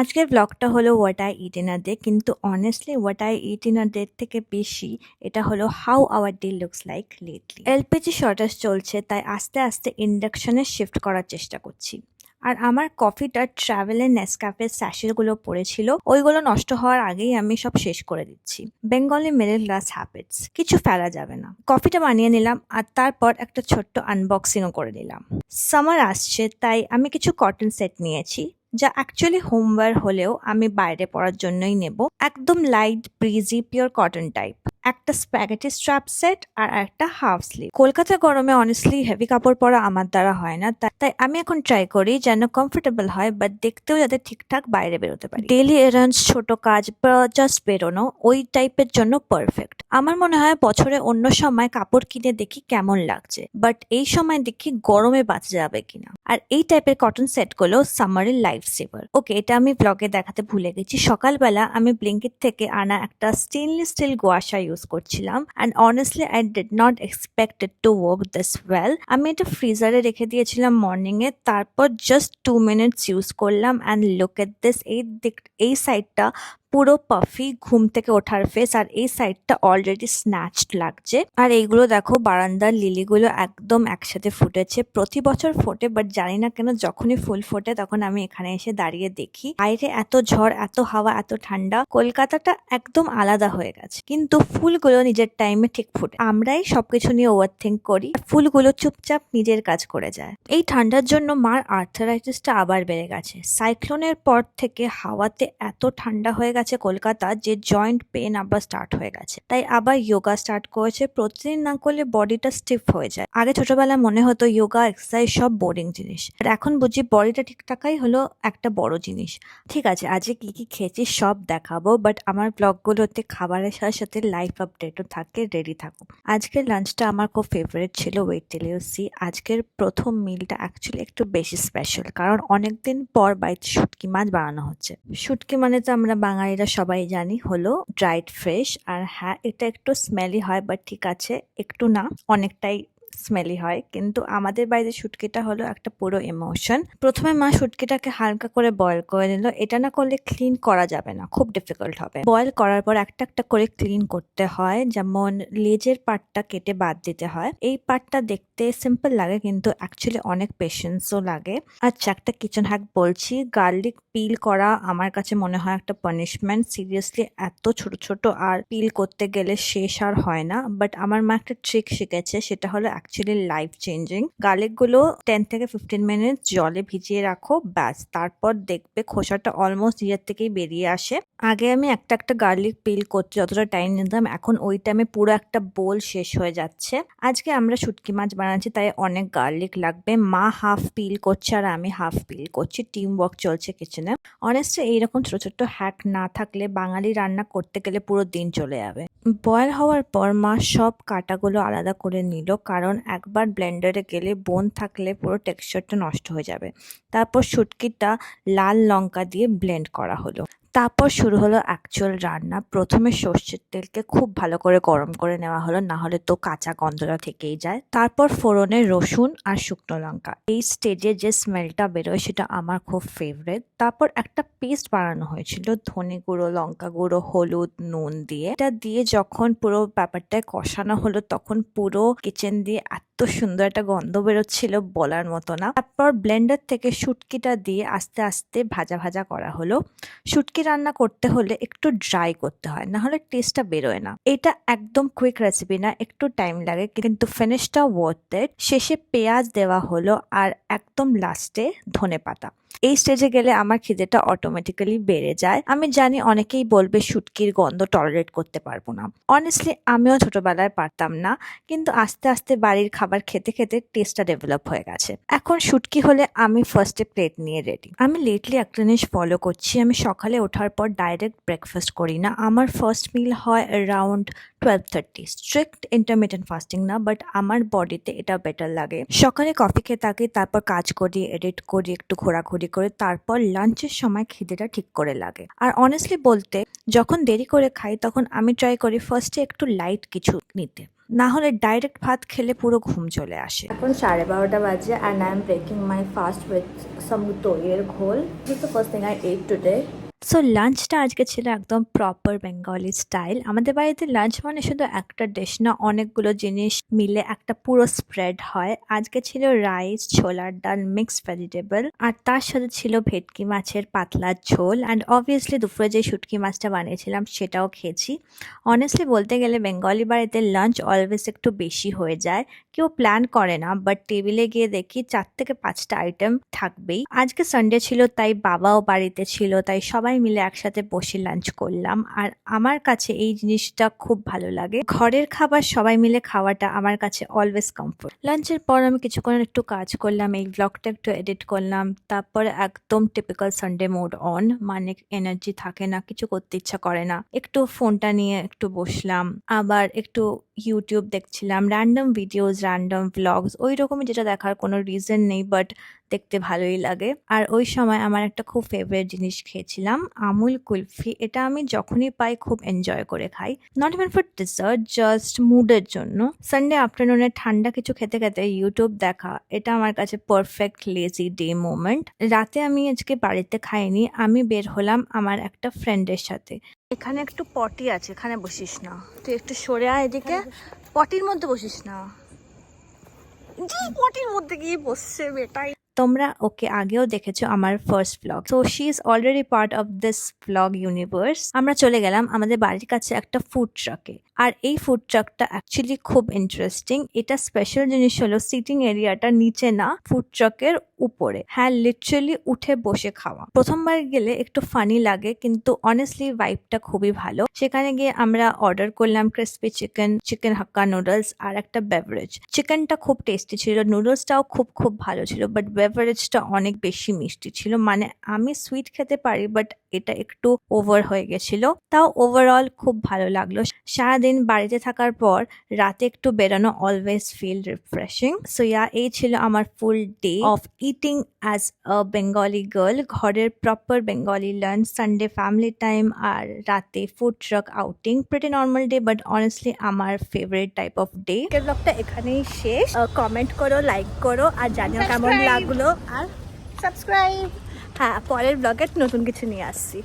আজকের ব্লগটা হলো what I eat in a day, কিন্তু honestly what I eat in a day থেকে বেশি এটা হলো how our day looks like lately. LPG shortage চলছে, তাই আস্তে আস্তে ইন্ডাকশনে শিফট করার চেষ্টা করছি। আর আমার কফিটা ট্রাভেলের নেসক্যাফে স্যাশেগুলো পড়েছিল, ওইগুলো নষ্ট হওয়ার আগেই আমি সব শেষ করে দিচ্ছি। বেঙ্গলি মিডল ক্লাস হ্যাবিটস, কিছু ফেলা যাবে না। কফিটা বানিয়ে নিলাম আর তারপর একটা ছোট্ট আনবক্সিংও করে নিলাম। সামার আসছে, তাই আমি কিছু কটন সেট নিয়েছি, যা অ্যাকচুয়ালি হোমওয়্যার হলেও আমি বাইরে পরার জন্যই নেব। একদম light Vrijji pure cotton type. একটা স্প্যাগেটি স্ট্র্যাপ সেট আর একটা হাফ স্লিভ। কলকাতা গরমে অনেস্টলি হেভি কাপড় পরা আমার দ্বারা হয় না, তাই আমি এখন ট্রাই করি যেন কমফোর্টেবল হয় বাট দেখতেও যাতে ঠিকঠাক বাইরে বেরোতে পারি। ডেইলি এরান্ডস, ছোট কাজ বা জাস্ট বেরোনো, ওই টাইপের জন্য পারফেক্ট। আমার মনে হয় বছরে অন্য সময় কাপড় কিনে দেখি কেমন লাগছে, বাট এই সময় দেখি গরমে বাঁচা যাবে কিনা। আর এই টাইপের কটন সেটগুলো সামারের লাইফ সেভার। ওকে, এটা আমি ব্লগে দেখাতে ভুলে গেছি। সকালবেলা আমি ব্লিঙ্কিট থেকে আনা একটা স্টেনলেস স্টিল গোয়াশা ইউজ করছিলাম, and honestly I did not expect it to work this well. আমি এটা ফ্রিজারে রেখে দিয়েছিলাম মর্নিং এ, তারপর জাস্ট 2 মিনিটস ইউজ করলাম অ্যান্ড লুক এট দিস। এই সাইডটা পুরো পাফি, ঘুম থেকে ওঠার ফেস, আর এই সাইডটা অলরেডি স্ন্যাচড লাগছে। আর এইগুলো দেখো, বারান্দার লিলিগুলো একদম একসাথে ফুটেছে। প্রতি বছর ফোটে, বাট জানি না কেন যখনই ফুল ফোটে তখন আমি এখানে এসে দাঁড়িয়ে দেখি। বাইরে এত ঝড়, এত হাওয়া, এত ঠান্ডা, কলকাতাটা একদম আলাদা হয়ে গেছে। কিন্তু ফুলগুলো নিজের টাইমে ঠিক ফুটে। আমরাই সবকিছু নিয়ে ওভার থিঙ্ক করি, ফুলগুলো চুপচাপ নিজের কাজ করে যায়। এই ঠান্ডার জন্য মার আর্থারাইটিসটা আবার বেড়ে গেছে। সাইক্লোনের পর থেকে হাওয়াতে এত ঠান্ডা হয়ে গেছে কলকাতা যে জয়েন্ট পেন আবার স্টার্ট হয়ে গেছে। তাই আবার যোগা স্টার্ট করেছে। প্রতিদিন না করলে বডিটা স্টিফ হয়ে যায়। আগে ছোটবেলায় মনে হতো যোগা এক্সারসাইজ সব বোরিং জিনিস, আর এখন বুঝি বডিটা ঠিক থাকাই হলো একটা বড় জিনিস। ঠিক আছে, আজকে কি কি খেয়েছি সব দেখাবো, বাট আমার ব্লগগুলোতে খাবারের সাথে সাথে লাইফ আপডেটও থাকে, রেডি থাকো। আজকের লাঞ্চটা আমার খুব ফেভারিট ছিল, ওয়েট টিল ইউ সি। আজকের প্রথম মিলটা অ্যাকচুয়ালি একটু বেশি স্পেশাল, কারণ অনেকদিন পর বাড়িতে শুটকি মাছ বানানো হচ্ছে। শুটকি মানে তো আমরা বাঙালিরা সবাই জানি হলো ড্রাইড ফ্রেশ, আর হ্যাঁ, এটা একটু স্মেলি হয়, বাট ঠিক আছে, একটু না অনেকটাই স্মেলি হয়। কিন্তু আমাদের বাড়িতে শুটকিটা হলো একটা পুরো ইমোশন। প্রথমে মা শুটকিটাকে হালকা করে বয়েল করে নিল। এটা না করলে ক্লিন করা যাবে না, খুব ডিফিকাল্ট হবে। বয়েল করার পর একটা একটা করে ক্লিন করতে হয়, যেমন লেজের পার্টটা কেটে বাদ দিতে হয়। এই পার্টটা দেখতে সিম্পল লাগে, কিন্তু অ্যাকচুয়ালি অনেক পেশেন্সও লাগে। আচ্ছা, একটা কিচেন হ্যাক বলছি, গার্লিক পিল করা আমার কাছে মনে হয় একটা পানিশমেন্ট। সিরিয়াসলি এত ছোট ছোট আর পিল করতে গেলে শেষ আর হয় না। বাট আমার মা একটা ট্রিক শিখেছে, সেটা হলো অ্যাকচুয়ালি লাইফ চেঞ্জিং। গার্লিক গুলো 10 থেকে 15 মিনিট জলে ভিজিয়ে রাখো, ব্যাস, তারপর দেখবে খোসাটা অলমোস্ট নিজের থেকেই বেরিয়ে আসে। আগে আমি একটা একটা গার্লিক পিল করতে যতটা টাইম নিতাম, এখন ওই টাইমে পুরো একটা বোল শেষ হয়ে যাচ্ছে। আজকে আমরা শুটকি মাছ বানাচ্ছি, তাই অনেক গার্লিক লাগবে। মা হাফ পিল করছে আর আমি হাফ পিল করছি। টিম ওয়ার্ক চলছে কিচেনে। অনেস্টলি এইরকম ছোট ছোট হ্যাক না থাকলে বাঙালি রান্না করতে গেলে পুরো দিন চলে যাবে। বয়েল হওয়ার পর মা সব কাটাগুলো আলাদা করে নিল, কারণ একবার ব্লেন্ডারে গেলে বোন থাকলে পুরো টেক্সচারটা নষ্ট হয়ে যাবে। তারপর শুটকিটা লাল লঙ্কা দিয়ে ব্লেন্ড করা হলো। তারপর শুরু হলো অ্যাকচুয়াল রান্না। প্রথমে সর্ষের তেলকে খুব ভালো করে গরম করে নেওয়া হলো, না হলে তো কাঁচা গন্ধটা থেকেই যায়। তারপর ফোড়নে রসুন আর শুকনো লঙ্কা। এই স্টেজে যে স্মেলটা বেরোয় সেটা আমার খুব ফেভারিট। তারপর একটা পেস্ট বানানো হয়েছিল ধনে গুঁড়ো, লঙ্কা গুঁড়ো, হলুদ, নুন দিয়ে। এটা দিয়ে যখন পুরো ব্যাপারটায় কষানো হলো, তখন পুরো কিচেন দিয়ে এত সুন্দর একটা গন্ধ বেরোচ্ছিল, বলার মতো না। তারপর ব্লেন্ডার থেকে শুটকিটা দিয়ে আস্তে আস্তে ভাজা ভাজা করা হলো। শুটকি রান্না করতে হলে একটু ড্রাই করতে হয়, না হলে টেস্টটা বেরোয় না। এটা একদম কুইক রেসিপি না, একটু টাইম লাগে, কিন্তু ফিনিশটা ওয়ার্থ ইট। শেষে পেঁয়াজ দেওয়া হলো আর একদম লাস্টে ধনেপাতা। এই স্টেজে গেলে আমার খিদেটা অটোমেটিক্যালি বেড়ে যায়। আমি জানি অনেকেই বলবে শুটকির গন্ধ টলারেট করতে পারবো না। অনেস্টলি আমিও ছোটবেলায় পারতাম না, কিন্তু আস্তে আস্তে বাড়ির খাবার খেতে খেতে টেস্টটা ডেভেলপ হয়ে গেছে। এখন শুটকি হলে আমি ফার্স্টে প্লেট নিয়ে রেডি। আমি লেটলি একটা জিনিস ফলো করছি, আমি সকালে ওঠার পর ডাইরেক্ট ব্রেকফাস্ট করি না। আমার ফার্স্ট মিল হয় অ্যারাউন্ড 12:30। স্ট্রিক্ট ইন্টারমিটেন্ট ফাস্টিং না, বাট আমার বডিতে এটা বেটার লাগে। সকালে কফি খেয়ে থাকি, তারপর কাজ করি, এডিট করি, একটু ঘোরাঘুরি করে, তারপর লাঞ্চের সময় খিদেটা ঠিক করে লাগে। আর অনেস্টলি বলতে, যখন দেরি করে খাই তখন আমি ট্রাই করি ফার্স্টে একটু লাইট কিছু নিতে। না হলে ডাইরেক্ট ভাত খেলে পুরো ঘুম চলে আসে। এখন 12:30 বাজে and I am breaking my fast with some দইয়ের ঘোল। This the first thing I ate today. So লাঞ্চটা আজকে ছিল একদম প্রপার বেঙ্গলি স্টাইল। আমাদের বাড়িতে লাঞ্চ মানে শুধু একটা ডিশ না, অনেকগুলো জিনিস মিলে একটা পুরো স্প্রেড হয়। আজকে ছিল রাইস, ছোলার ডাল, মিক্সড ভেজিটেবল, আর তার সাথে ছিল ভেটকি মাছের পাতলা ঝোল, অ্যান্ড অবভিয়াসলি দুপুরে যে শুটকি মাছটা বানিয়েছিলাম সেটাও খেয়েছি। অনেস্টলি বলতে গেলে বেঙ্গলি বাড়িতে লাঞ্চ অলওয়েজ একটু বেশি হয়ে যায়। কেউ প্ল্যান করে না, বাট টেবিলে গিয়ে দেখি 4 থেকে 5টা আইটেম থাকবেই। আজকে সানডে ছিল তাই বাবাও বাড়িতে ছিল, তাই সবাই মিলে একসাথে বসে লাঞ্চ করলাম। আর আমার কাছে এই জিনিসটা খুব ভালো লাগে, ঘরের খাবার সবাই মিলে খাওয়াটা আমার কাছে অলওয়েজ কমফোর্ট। লাঞ্চের পর আমি কিছুক্ষণ একটু কাজ করলাম, এই ব্লগটা একটু এডিট করলাম, তারপরে একদম টিপিক্যাল সানডে মোড অন, মানে এনার্জি থাকে না, কিছু করতে ইচ্ছা করে না, একটু ফোনটা নিয়ে একটু বসলাম, আবার একটু ইউটিউব দেখছিলাম, র্যান্ডম ভিডিওস, র্যান্ডম ভ্লগস, ওই রকমই, যেটা দেখার কোনো রিজন নেই বাট দেখতে ভালোই লাগে। আর ওই সময় আমার একটা খুব ফেভারিট জিনিস খেয়েছিলাম, আমুল কুলফি। এটা আমি যখনই পাই খুব এনজয় করে খাই, not even for dessert, just মুডের জন্য। সানডে আফটারনুনে ঠান্ডা কিছু খেতে খেতে ইউটিউব দেখা, এটা আমার কাছে পারফেক্ট লেজি ডে মোমেন্ট। রাতে আমি আজকে বাড়িতে খাইনি, আমি বের হলাম আমার একটা ফ্রেন্ডের সাথে। এখানে একটু পটি আছে, এখানে বসিস না, তুই একটু সরে আয় এদিকে, পটির মধ্যে বসিস না। পটির মধ্যে গিয়ে বসছে বেটাই। তোমরা ওকে আগেও দেখেছো আমার first blog, so she is already part of this blog universe. আমরা চলে গেলাম আমাদের বাড়ির কাছে একটা ফুড ট্রাকে, আর এই ফুড ট্রাকটা অ্যাকচুয়ালি খুব ইন্টারেস্টিং। এটা স্পেশাল জিনিস হলো সিটিং এরিয়াটা নিচে না, ফুড ট্রাকের উপরে। হ্যাঁ, লিটারালি উঠে বসে খাওয়া। প্রথমবার গেলে একটু ফানি লাগে, কিন্তু অনেস্টলি ভাইবটা খুবই ভালো। সেখানে গিয়ে আমরা অর্ডার করলাম ক্রিসপি চিকেন, চিকেন হাক্কা নুডলস, আর একটা বেভারেজ। চিকেনটা খুব টেস্টি ছিল, নুডলসটাও খুব খুব ভালো ছিল, বাট বেভারেজটা অনেক বেশি মিষ্টি ছিল। মানে আমি সুইট খেতে পারি, বাট এটা একটু ওভার হয়ে গেছিল। তাও ওভারঅল খুব ভালো লাগলো। সারাদিন বাড়িতে থাকার পর রাতে একটু বেরোনো always feel refreshing. So yeah, এই ছিল আমার full day of eating as a Bengali girl. ঘরের proper Bengali lunch, Sunday family time, আর রাতে food truck outing. Pretty normal day, but honestly আমার ফেভারিট টাইপ অফ ডে। ব্লগটা এখানেই শেষ। কমেন্ট করো, লাইক করো, আর জানিও কেমন লাগলো, আর সাবস্ক্রাইব। হ্যাঁ, পরের ব্লগে নতুন কিছু নিয়ে আসছি।